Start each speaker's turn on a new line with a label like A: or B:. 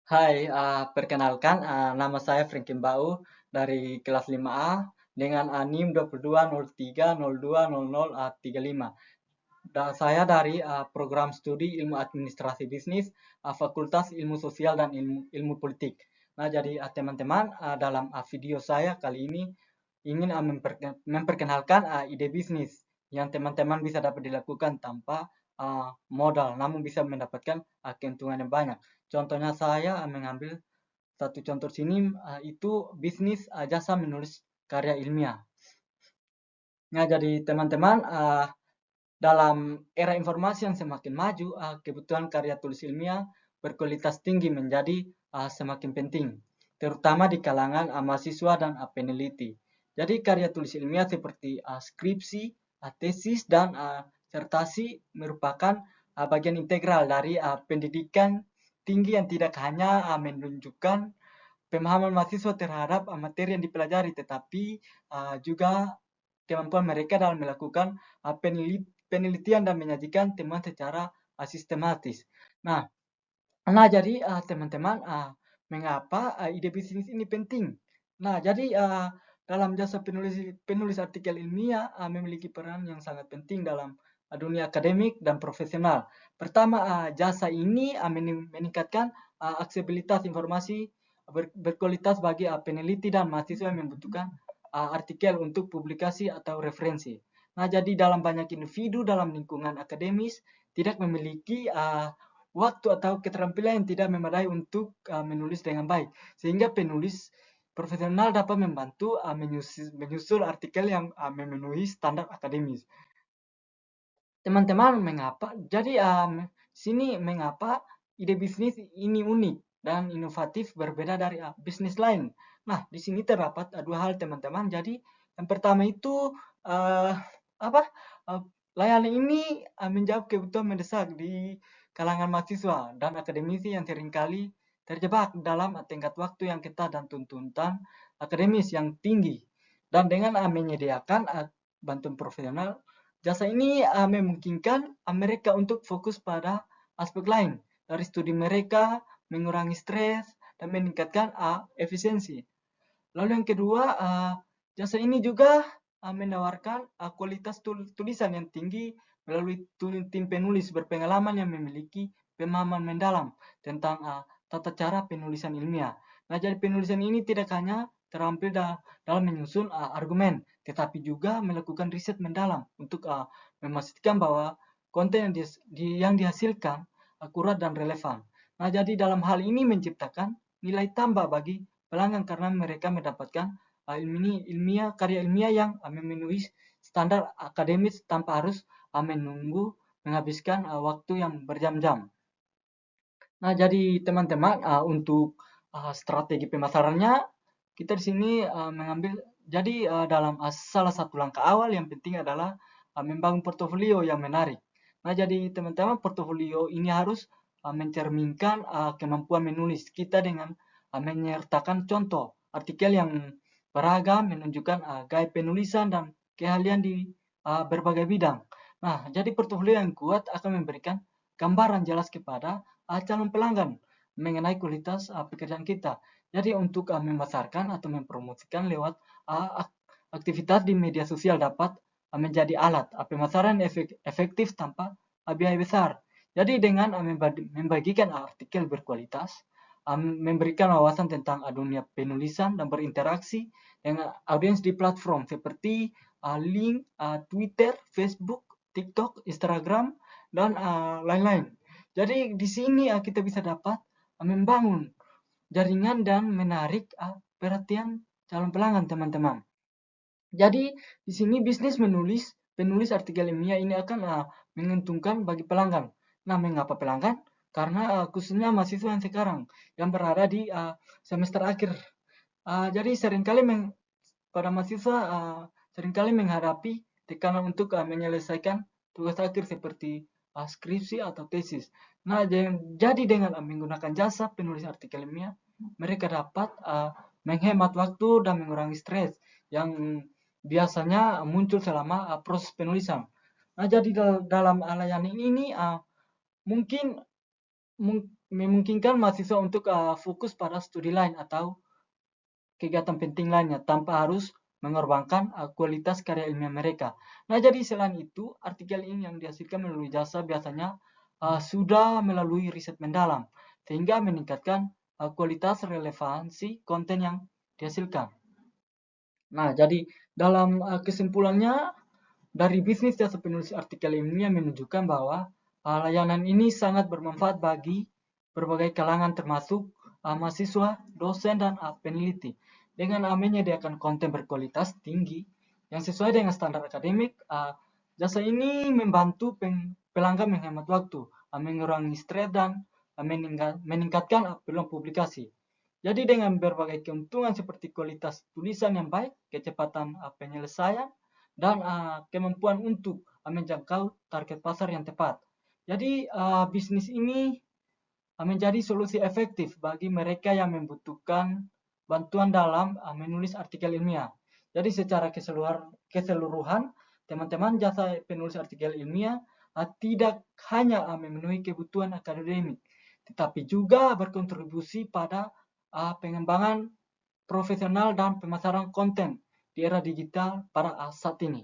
A: Hai, perkenalkan, nama saya Franky Bau dari kelas 5A dengan NIM 2203020035. Saya dari program studi Ilmu Administrasi Bisnis, Fakultas Ilmu Sosial dan Ilmu Politik. Nah, jadi teman-teman, dalam video saya kali ini ingin memperkenalkan ide bisnis yang teman-teman bisa dapat dilakukan tanpa modal, namun bisa mendapatkan keuntungan yang banyak. Contohnya saya mengambil satu contoh sini itu bisnis jasa menulis karya ilmiah. Nah, jadi teman-teman, dalam era informasi yang semakin maju, kebutuhan karya tulis ilmiah berkualitas tinggi menjadi semakin penting, terutama di kalangan mahasiswa dan peneliti. Jadi karya tulis ilmiah seperti skripsi, tesis, dan sertasi merupakan bagian integral dari pendidikan tinggi yang tidak hanya menunjukkan pemahaman mahasiswa terhadap materi yang dipelajari, tetapi juga kemampuan mereka dalam melakukan penelitian dan menyajikan temuan secara sistematis. Nah, jadi teman-teman, mengapa ide bisnis ini penting? Nah, jadi dalam jasa penulis artikel ilmiah memiliki peran yang sangat penting dalam dunia akademik dan profesional. Pertama, jasa ini meningkatkan aksesibilitas informasi berkualitas bagi peneliti dan mahasiswa yang membutuhkan artikel untuk publikasi atau referensi. Nah, jadi dalam banyak individu dalam lingkungan akademis tidak memiliki waktu atau keterampilan yang tidak memadai untuk menulis dengan baik, sehingga penulis profesional dapat membantu menyusul artikel yang memenuhi standar akademis. Teman-teman, mengapa? Jadi sini mengapa ide bisnis ini unik dan inovatif berbeda dari bisnis lain. Nah, di sini terdapat dua hal teman-teman. Jadi yang pertama itu uh, apa? Uh, layanan ini menjawab kebutuhan mendesak di kalangan mahasiswa dan akademisi yang seringkali terjebak dalam tenggat waktu yang ketat dan tuntutan akademis yang tinggi. Dan dengan menyediakan bantuan profesional, jasa ini memungkinkan mereka untuk fokus pada aspek lain dari studi mereka, mengurangi stres, dan meningkatkan efisiensi. Lalu yang kedua, jasa ini juga menawarkan kualitas tulisan yang tinggi melalui tim penulis berpengalaman yang memiliki pemahaman mendalam tentang tata cara penulisan ilmiah. Nah, jadi penulisan ini tidak hanya terampil dalam menyusun argumen, tetapi juga melakukan riset mendalam untuk memastikan bahwa konten yang dihasilkan akurat dan relevan. Nah, jadi dalam hal ini menciptakan nilai tambah bagi pelanggan karena mereka mendapatkan karya ilmiah yang memenuhi standar akademis tanpa harus menunggu menghabiskan waktu yang berjam-jam. Nah, jadi teman-teman, untuk strategi pemasarannya kita di sini mengambil jadi dalam salah satu langkah awal yang penting adalah membangun portofolio yang menarik. Nah, jadi teman-teman, portofolio ini harus mencerminkan kemampuan menulis kita dengan menyertakan contoh artikel yang beragam, menunjukkan gaya penulisan dan keahlian di berbagai bidang. Nah, jadi portofolio yang kuat akan memberikan gambaran jelas kepada calon pelanggan mengenai kualitas pekerjaan kita. Jadi untuk memasarkan atau mempromosikan lewat aktivitas di media sosial dapat menjadi alat pemasaran efektif tanpa biaya besar. Jadi dengan membagikan artikel berkualitas, memberikan wawasan tentang dunia penulisan dan berinteraksi dengan audiens di platform seperti link, Twitter, Facebook, TikTok, Instagram, dan lain-lain. Jadi di sini kita bisa dapat membangun jaringan dan menarik perhatian calon pelanggan, teman-teman. Jadi di sini bisnis penulis artikel ilmiah ini akan menguntungkan bagi pelanggan. Nah, mengapa pelanggan? Karena khususnya mahasiswa yang sekarang yang berada di semester akhir. Jadi seringkali pada mahasiswa seringkali menghadapi tekanan untuk menyelesaikan tugas akhir seperti skripsi atau tesis. Nah, jadi dengan menggunakan jasa penulis artikel ilmiah, mereka dapat menghemat waktu dan mengurangi stres yang biasanya muncul selama proses penulisan. Nah, jadi dalam layanan ini mungkin memungkinkan mahasiswa untuk fokus pada studi lain atau kegiatan penting lainnya tanpa harus mengorbankan kualitas karya ilmiah mereka. Nah, jadi selain itu, artikel ini yang dihasilkan melalui jasa biasanya sudah melalui riset mendalam, sehingga meningkatkan kualitas relevansi konten yang dihasilkan. Nah, jadi dalam kesimpulannya, dari bisnis jasa penulis artikel ilmiah menunjukkan bahwa layanan ini sangat bermanfaat bagi berbagai kalangan termasuk mahasiswa, dosen, dan peneliti. Dengan menyediakan konten berkualitas tinggi yang sesuai dengan standar akademik, jasa ini membantu pelanggan menghemat waktu, mengurangi stres, dan meningkatkan peluang publikasi. Jadi dengan berbagai keuntungan seperti kualitas tulisan yang baik, kecepatan penyelesaian, dan kemampuan untuk menjangkau target pasar yang tepat. Jadi bisnis ini menjadi solusi efektif bagi mereka yang membutuhkan bantuan dalam menulis artikel ilmiah. Jadi secara keseluruhan, teman-teman jasa penulis artikel ilmiah tidak hanya memenuhi kebutuhan akademik, tetapi juga berkontribusi pada pengembangan profesional dan pemasaran konten di era digital pada saat ini.